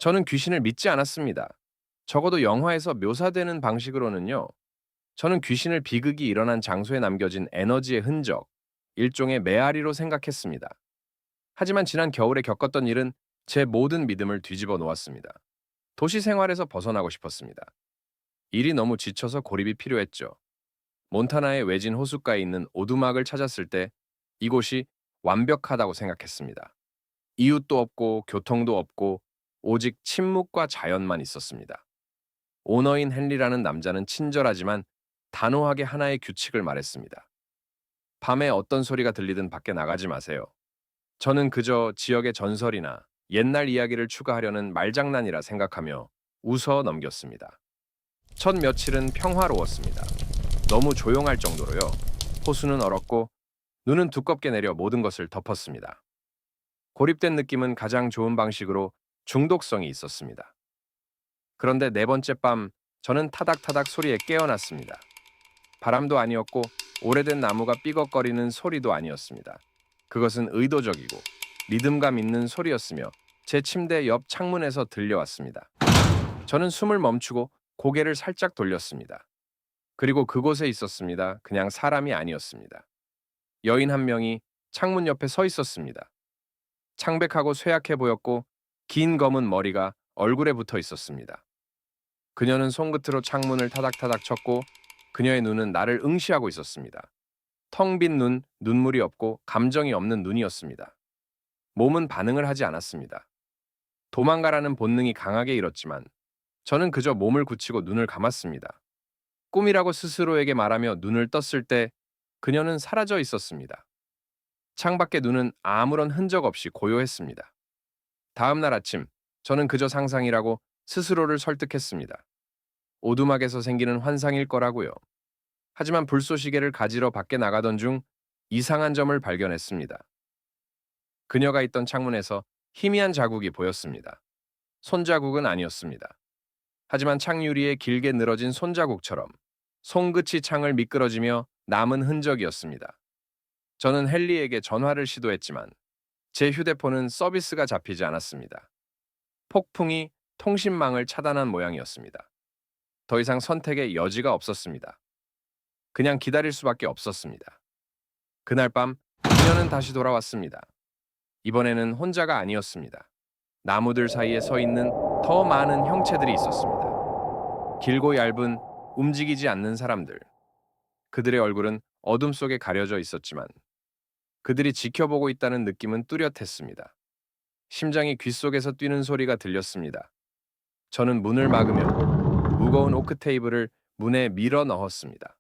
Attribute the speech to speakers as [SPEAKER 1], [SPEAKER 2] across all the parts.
[SPEAKER 1] 저는 귀신을 믿지 않았습니다. 적어도 영화에서 묘사되는 방식으로는요. 저는 귀신을 비극이 일어난 장소에 남겨진 에너지의 흔적, 일종의 메아리로 생각했습니다. 하지만 지난 겨울에 겪었던 일은 제 모든 믿음을 뒤집어 놓았습니다. 도시 생활에서 벗어나고 싶었습니다. 일이 너무 지쳐서 고립이 필요했죠. 몬타나의 외진 호숫가에 있는 오두막을 찾았을 때 이곳이 완벽하다고 생각했습니다. 이웃도 없고 교통도 없고 오직 침묵과 자연만 있었습니다. 오너인 헨리라는 남자는 친절하지만 단호하게 하나의 규칙을 말했습니다. 밤에 어떤 소리가 들리든 밖에 나가지 마세요. 저는 그저 지역의 전설이나 옛날 이야기를 추가하려는 말장난이라 생각하며 웃어 넘겼습니다. 첫 며칠은 평화로웠습니다. 너무 조용할 정도로요. 호수는 얼었고 눈은 두껍게 내려 모든 것을 덮었습니다. 고립된 느낌은 가장 좋은 방식으로 중독성이 있었습니다. 그런데 네 번째 밤 저는 타닥타닥 소리에 깨어났습니다. 바람도 아니었고 오래된 나무가 삐걱거리는 소리도 아니었습니다. 그것은 의도적이고 리듬감 있는 소리였으며 제 침대 옆 창문에서 들려왔습니다. 저는 숨을 멈추고 고개를 살짝 돌렸습니다. 그리고 그곳에 있었습니다. 그냥 사람이 아니었습니다. 여인 한 명이 창문 옆에 서 있었습니다. 창백하고 쇠약해 보였고 긴 검은 머리가 얼굴에 붙어 있었습니다. 그녀는 손끝으로 창문을 타닥타닥 쳤고 그녀의 눈은 나를 응시하고 있었습니다. 텅 빈 눈, 눈물이 없고 감정이 없는 눈이었습니다. 몸은 반응을 하지 않았습니다. 도망가라는 본능이 강하게 일었지만 저는 그저 몸을 굳히고 눈을 감았습니다. 꿈이라고 스스로에게 말하며 눈을 떴을 때 그녀는 사라져 있었습니다. 창밖의 눈은 아무런 흔적 없이 고요했습니다. 다음 날 아침, 저는 그저 상상이라고 스스로를 설득했습니다. 오두막에서 생기는 환상일 거라고요. 하지만 불쏘시개를 가지러 밖에 나가던 중 이상한 점을 발견했습니다. 그녀가 있던 창문에서 희미한 자국이 보였습니다. 손자국은 아니었습니다. 하지만 창유리에 길게 늘어진 손자국처럼 손끝이 창을 미끄러지며 남은 흔적이었습니다. 저는 헨리에게 전화를 시도했지만 제 휴대폰은 서비스가 잡히지 않았습니다. 폭풍이 통신망을 차단한 모양이었습니다. 더 이상 선택의 여지가 없었습니다. 그냥 기다릴 수밖에 없었습니다. 그날 밤 그녀는 다시 돌아왔습니다. 이번에는 혼자가 아니었습니다. 나무들 사이에 서 있는 더 많은 형체들이 있었습니다. 길고 얇은 움직이지 않는 사람들. 그들의 얼굴은 어둠 속에 가려져 있었지만 그들이 지켜보고 있다는 느낌은 뚜렷했습니다. 심장이 귓속에서 뛰는 소리가 들렸습니다. 저는 문을 막으며 무거운 오크 테이블을 문에 밀어 넣었습니다.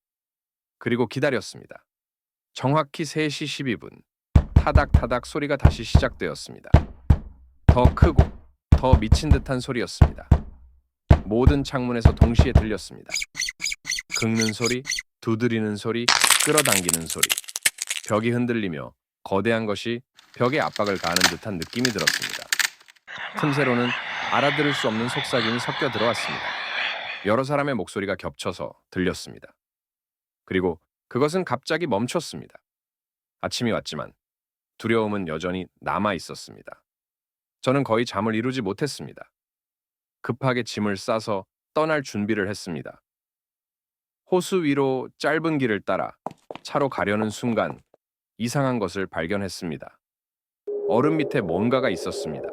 [SPEAKER 1] 그리고 기다렸습니다. 정확히 3시 12분. 타닥타닥 소리가 다시 시작되었습니다. 더 크고 더 미친 듯한 소리였습니다. 모든 창문에서 동시에 들렸습니다. 긁는 소리, 두드리는 소리, 끌어당기는 소리. 벽이 흔들리며 거대한 것이 벽에 압박을 가하는 듯한 느낌이 들었습니다. 틈새로는 알아들을 수 없는 속삭임이 섞여 들어왔습니다. 여러 사람의 목소리가 겹쳐서 들렸습니다. 그리고 그것은 갑자기 멈췄습니다. 아침이 왔지만 두려움은 여전히 남아 있었습니다. 저는 거의 잠을 이루지 못했습니다. 급하게 짐을 싸서 떠날 준비를 했습니다. 호수 위로 짧은 길을 따라 차로 가려는 순간 이상한 것을 발견했습니다. 얼음 밑에 뭔가가 있었습니다.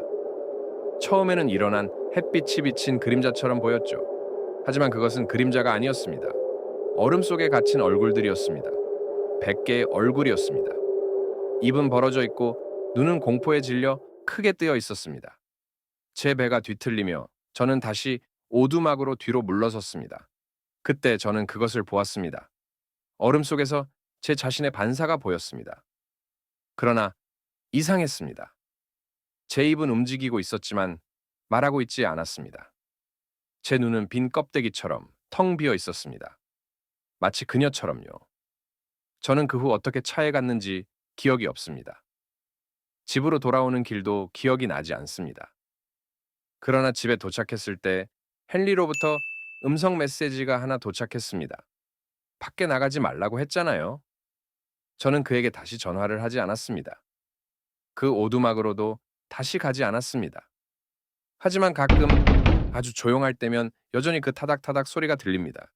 [SPEAKER 1] 처음에는 일어난 햇빛이 비친 그림자처럼 보였죠. 하지만 그것은 그림자가 아니었습니다. 얼음 속에 갇힌 얼굴들이었습니다. 100개의 얼굴이었습니다. 입은 벌어져 있고 눈은 공포에 질려 크게 뜨여 있었습니다. 제 배가 뒤틀리며 저는 다시 오두막으로 뒤로 물러섰습니다. 그때 저는 그것을 보았습니다. 얼음 속에서 제 자신의 반사가 보였습니다. 그러나 이상했습니다. 제 입은 움직이고 있었지만 말하고 있지 않았습니다. 제 눈은 빈 껍데기처럼 텅 비어 있었습니다. 마치 그녀처럼요. 저는 그 후 어떻게 차에 갔는지 기억이 없습니다. 집으로 돌아오는 길도 기억이 나지 않습니다. 그러나 집에 도착했을 때 헨리로부터 음성 메시지가 하나 도착했습니다. 밖에 나가지 말라고 했잖아요. 저는 그에게 다시 전화를 하지 않았습니다. 그 오두막으로도 다시 가지 않았습니다. 하지만 가끔 아주 조용할 때면 여전히 그 타닥타닥 소리가 들립니다.